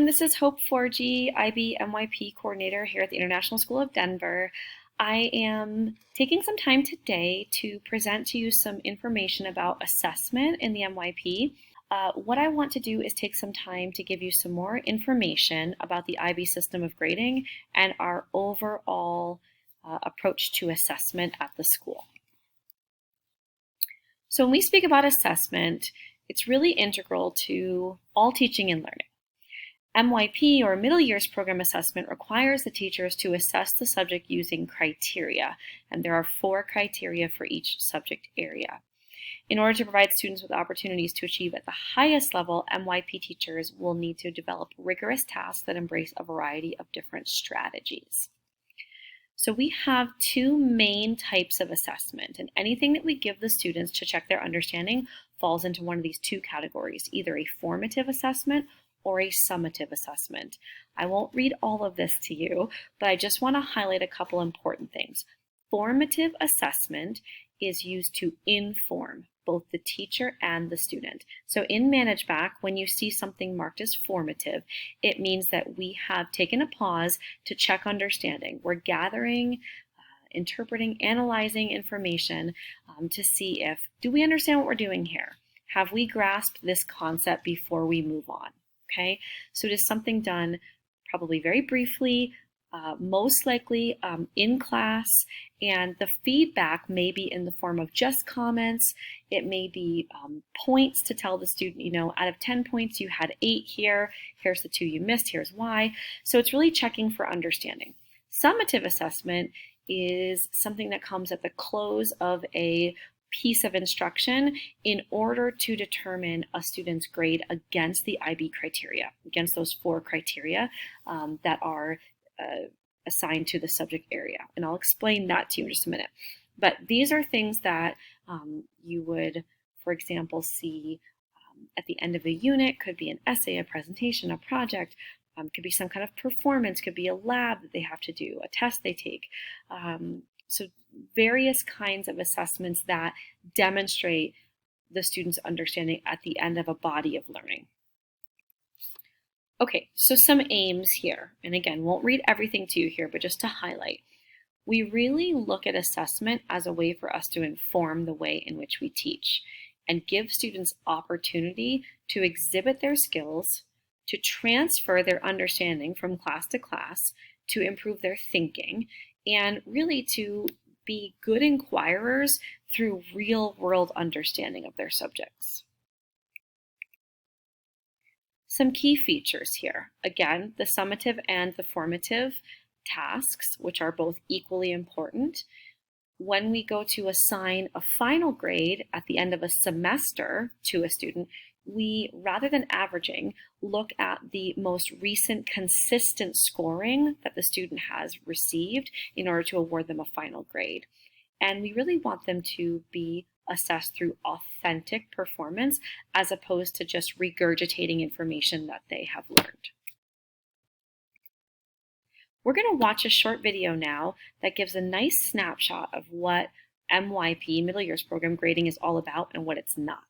everyone. This is Hope 4G, IB MYP coordinator here at the International School of Denver. I am taking some time today to present to you some information about assessment in the MYP. What I want to do is take some time to give you some more information about the IB system of grading and our overall approach to assessment at the school. So when we speak about assessment, it's really integral to all teaching and learning. MYP, or Middle Years Program Assessment, requires the teachers to assess the subject using criteria, and there are 4 criteria for each subject area. In order to provide students with opportunities to achieve at the highest level, MYP teachers will need to develop rigorous tasks that embrace a variety of different strategies. So we have 2 main types of assessment, and anything that we give the students to check their understanding falls into one of these 2 categories, either a formative assessment or a summative assessment. I won't read all of this to you, but I just want to highlight a couple important things. Formative assessment is used to inform both the teacher and the student. So in ManageBack, when you see something marked as formative, it means that we have taken a pause to check understanding. We're gathering, interpreting, analyzing information to see if, do we understand what we're doing here? Have we grasped this concept before we move on? Okay, so it is something done probably very briefly, most likely in class, and the feedback may be in the form of just comments. It may be points to tell the student, you know, out of 10 points you had 8 here, here's the 2 you missed, here's why. So it's really checking for understanding. Summative assessment is something that comes at the close of a piece of instruction in order to determine a student's grade against the IB criteria, against those 4 criteria that are assigned to the subject area. And I'll explain that to you in just a minute. But these are things that you would, for example, see at the end of a unit. Could be an essay, a presentation, a project, could be some kind of performance, could be a lab that they have to do, a test they take. So various kinds of assessments that demonstrate the student's understanding at the end of a body of learning. Okay, so some aims here, and again, won't read everything to you here, but just to highlight. We really look at assessment as a way for us to inform the way in which we teach and give students opportunity to exhibit their skills, to transfer their understanding from class to class, to improve their thinking, and really to be good inquirers through real-world understanding of their subjects. Some key features here. Again, the summative and the formative tasks, which are both equally important. When we go to assign a final grade at the end of a semester to a student, we, rather than averaging, look at the most recent consistent scoring that the student has received in order to award them a final grade. And we really want them to be assessed through authentic performance as opposed to just regurgitating information that they have learned. We're going to watch a short video now that gives a nice snapshot of what MYP, Middle Years Program Grading, is all about and what it's not.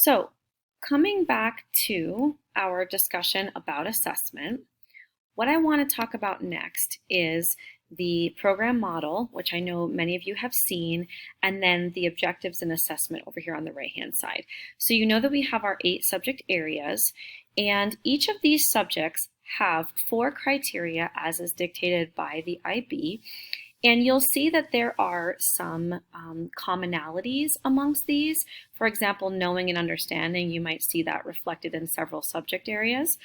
So coming back to our discussion about assessment, what I want to talk about next is the program model, which I know many of you have seen, and then the objectives and assessment over here on the right-hand side. So you know that we have our 8 subject areas, and each of these subjects have 4 criteria as is dictated by the IB. And you'll see that there are some commonalities amongst these. For example, knowing and understanding, you might see that reflected in several subject areas.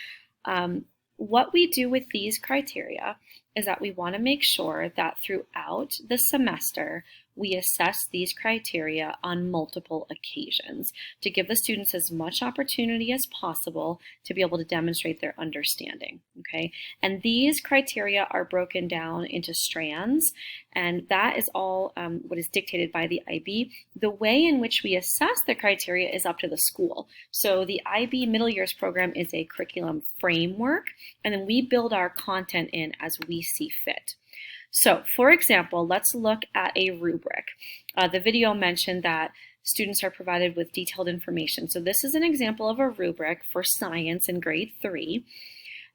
What we do with these criteria is that we want to make sure that throughout the semester, we assess these criteria on multiple occasions to give the students as much opportunity as possible to be able to demonstrate their understanding, okay? And these criteria are broken down into strands, and that is all what is dictated by the IB. The way in which we assess the criteria is up to the school. So the IB Middle Years program is a curriculum framework, and then we build our content in as we see fit. So, for example, let's look at a rubric. The video mentioned that students are provided with detailed information. So this is an example of a rubric for science in grade 3.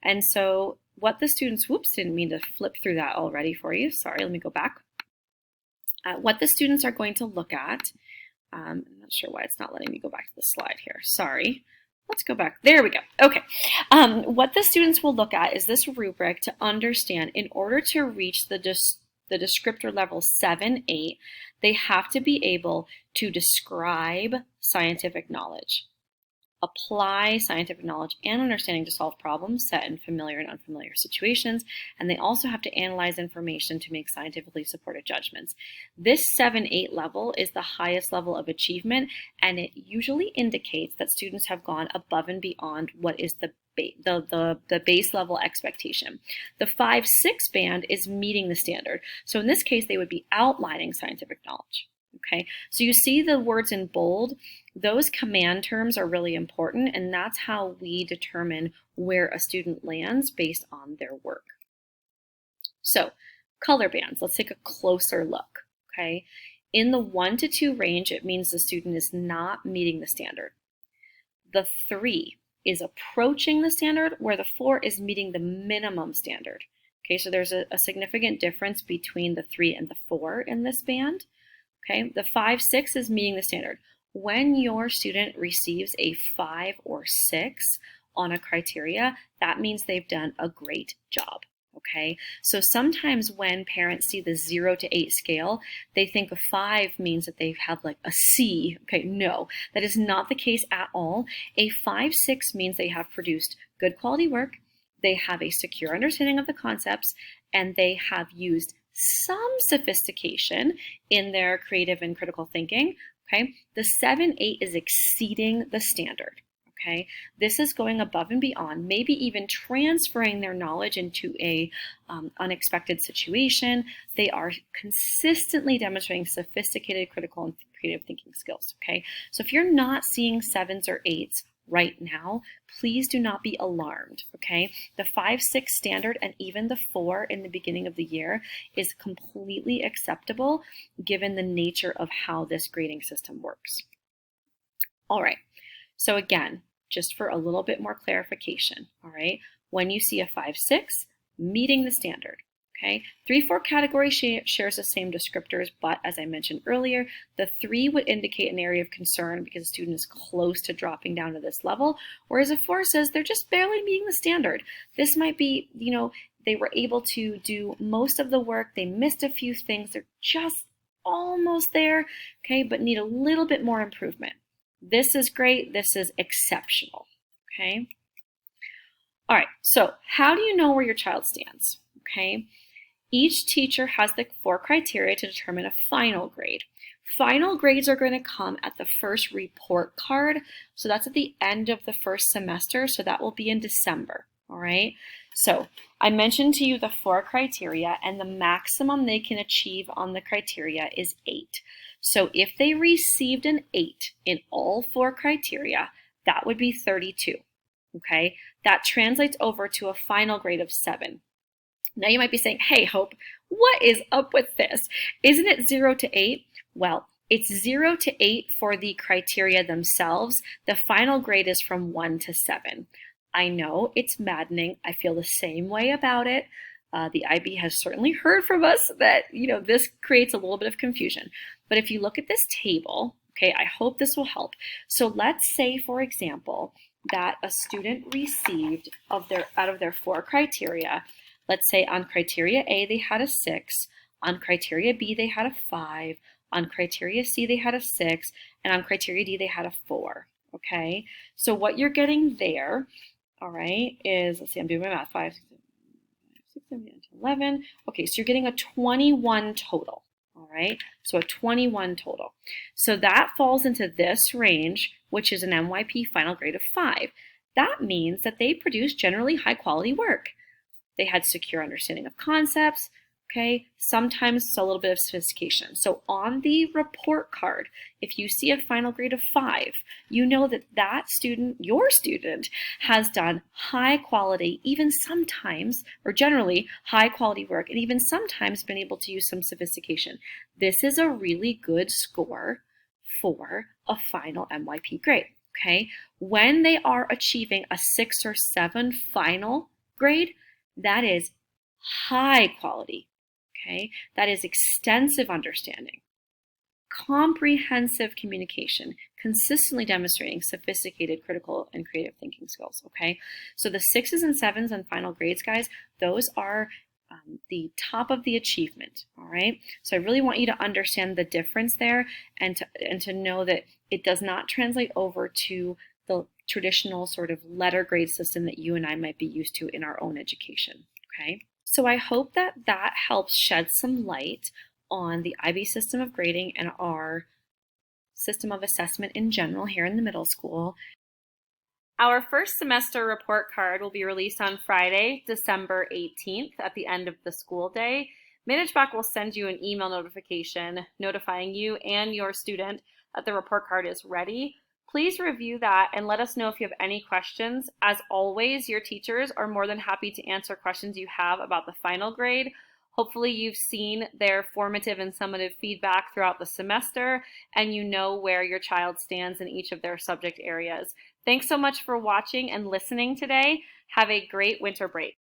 And so what the students, whoops, didn't mean to flip through that already for you. Sorry, let me go back. What the students are going to look at, I'm not sure why it's not letting me go back to the slide here. Sorry. Let's go back. There we go. Okay. What the students will look at is this rubric to understand in order to reach the descriptor level 7, 8, they have to be able to describe scientific knowledge, apply scientific knowledge and understanding to solve problems set in familiar and unfamiliar situations, and they also have to analyze information to make scientifically supported judgments. This 7, 8 level is the highest level of achievement, and it usually indicates that students have gone above and beyond what is the base level expectation. The 5, 6 band is meeting the standard. So in this case, they would be outlining scientific knowledge. Okay, so you see the words in bold. Those command terms are really important, and that's how we determine where a student lands based on their work. So, color bands, let's take a closer look. Okay, in the 1 to 2 range, it means the student is not meeting the standard. The 3 is approaching the standard, where the 4 is meeting the minimum standard. Okay, so there's a significant difference between the 3 and the 4 in this band. Okay, the 5, 6 is meeting the standard. When your student receives a 5 or 6 on a criteria, that means they've done a great job. Okay, so sometimes when parents see the 0 to 8 scale, they think a 5 means that they have like a C. Okay, no, that is not the case at all. A 5, 6 means they have produced good quality work, they have a secure understanding of the concepts, and they have used some sophistication in their creative and critical thinking. Okay, the 7, 8 is exceeding the standard. Okay, this is going above and beyond, maybe even transferring their knowledge into a unexpected situation. They are consistently demonstrating sophisticated critical and creative thinking skills. Okay, so if you're not seeing 7s or 8s right now, please do not be alarmed. Okay, the 5, 6 standard and even the 4 in the beginning of the year is completely acceptable given the nature of how this grading system works. All right, so again, just for a little bit more clarification, all right, when you see a 5, 6, meeting the standard. Okay, 3, 4 category shares the same descriptors, but as I mentioned earlier, the 3 would indicate an area of concern because the student is close to dropping down to this level, whereas a 4 says they're just barely meeting the standard. This might be, you know, they were able to do most of the work, they missed a few things, they're just almost there, okay, but need a little bit more improvement. This is great, this is exceptional, okay? All right, so how do you know where your child stands, okay? Each teacher has the 4 criteria to determine a final grade. Final grades are going to come at the first report card. So that's at the end of the first semester. So that will be in December. All right. So I mentioned to you the 4 criteria, and the maximum they can achieve on the criteria is 8. So if they received an 8 in all 4 criteria, that would be 32. Okay. That translates over to a final grade of 7. Now you might be saying, hey, Hope, what is up with this? Isn't it 0 to 8? Well, It's 0 to 8 for the criteria themselves. The final grade is from 1 to 7. I know it's maddening. I feel the same way about it. The IB has certainly heard from us that, this creates a little bit of confusion. But if you look at this table, okay, I hope this will help. So let's say, for example, that a student received out of their 4 criteria, let's say on criteria A they had a 6, on criteria B they had a 5, on criteria C they had a 6, and on criteria D they had a 4, okay? So what you're getting there, all right, is, let's see, I'm doing my math, 5, 6, 7, 8, 9, 10, 11. Okay, so you're getting a 21 total, all right? So a 21 total. So that falls into this range, which is an MYP final grade of 5. That means that they produce generally high quality work. They had secure understanding of concepts, okay? Sometimes a little bit of sophistication. So on the report card, if you see a final grade of 5, you know that that student, your student, has done high quality, even sometimes, or generally high quality work, and even sometimes been able to use some sophistication. This is a really good score for a final MYP grade, okay? When they are achieving a 6 or 7 final grade, that is high quality, okay? That is extensive understanding, comprehensive communication, consistently demonstrating sophisticated critical and creative thinking skills, okay? So the 6s and 7s and final grades, guys, those are the top of the achievement, all right? So I really want you to understand the difference there and to know that it does not translate over to the traditional sort of letter grade system that you and I might be used to in our own education, okay? So I hope that that helps shed some light on the IB system of grading and our system of assessment in general here in the middle school. Our first semester report card will be released on Friday, December 18th at the end of the school day. ManageBac will send you an email notification notifying you and your student that the report card is ready. Please review that and let us know if you have any questions. As always, your teachers are more than happy to answer questions you have about the final grade. Hopefully you've seen their formative and summative feedback throughout the semester and you know where your child stands in each of their subject areas. Thanks so much for watching and listening today. Have a great winter break.